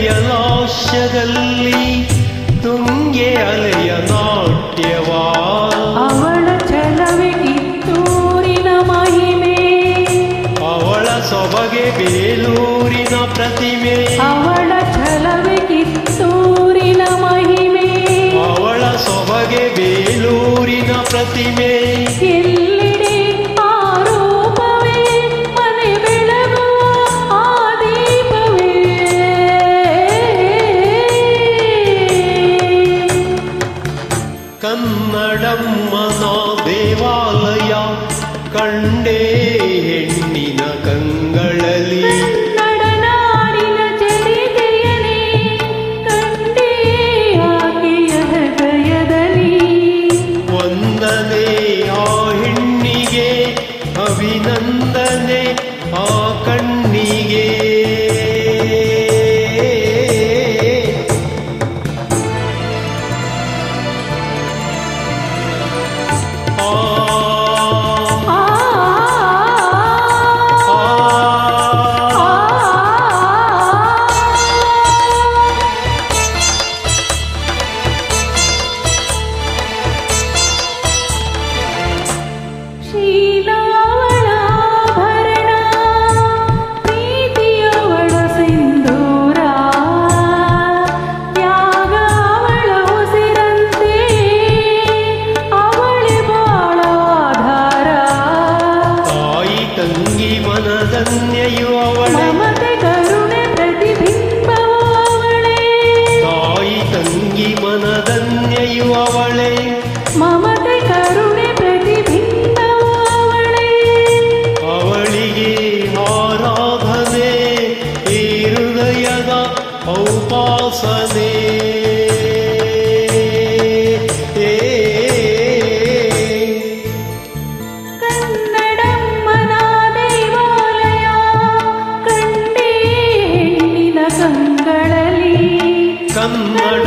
ಹಳೆಯ ಲಾಸ್ಯದಲ್ಲಿ ತುಂಗೆ ಅಲೆಯ ನಾಟ್ಯವಾ ಅವಳ ಛಲವೇ ಕಿತ್ತೂರಿನ ಮಹಿಮೆ ಅವಳ ಸೊಬಗೆ ಬೇಲೂರಿನ ಪ್ರತಿಮೆ ಅವಳ ಛಲವೇ ಕಿತ್ತೂರಿನ ಮಹಿಮೆ ಅವಳ ಸೊಬಗೆ ಬೇಲೂರಿನ ಪ್ರತಿಮೆ ಎಲ್ಲೆಡೆ ಆರೋಪವೇ ಮನೆ ಬೆಳಗುವ ಆ ದೀಪವೇ ಕನ್ನಡಮ್ಮನ ದೇವಾಲಯ ಕಂಡೇ ಹೆಣ್ಣಿನ ಕಂಗಳಲ್ಲಿ ಕನ್ನಡನಾಡಿನ ಚರಿತೆಯನೇ ಕಂಡೇ ಆಕೆಯ ಹೃದಯದಲ್ಲಿ ವಂದನೆ ಆ ಹೆಣ್ಣಿಗೆ ಅಭಿನಂದನೆ ಆ ಕಣ್ಣಿಗೆ ಆ ಆ ಶೀಲಾವಳ ಭರಣ ಪ್ರೀತಿಯವಳ ಸಿಂಧೂರ ತ್ಯಾಗ ಅವಳ ಉಸಿರಂತೆ ಅವಳೆ ಬಾಳ ಆಧಾರ ತಾಯಿ ತಂಗಿ ಮನದನ್ಯಯು ಅವಳೆ ಮಮತೆ ಕರುಣೆ ಪ್ರತಿಬಿಂಬವೂ ಅವಳೇ ತಾಯಿ ತಂಗಿ ಮನದನ್ಯಯು ಅವಳೆ ಮಮತೆ ಕರುಣೆ ಪ್ರತಿಬಿಂಬವೂ ಅವಳೇ ಅವಳಿಗೆ ಆರಾಧನೆ ಈ ಹೃದಯದ ಔಪಾಸನೆ ಕನ್ನಡಮ್ಮನ ದೇವಾಲಯ ಕಂಡೇ ಹೆಣ್ಣಿನ ಕಂಗಳಲ್ಲಿ ಕನ್ನಡ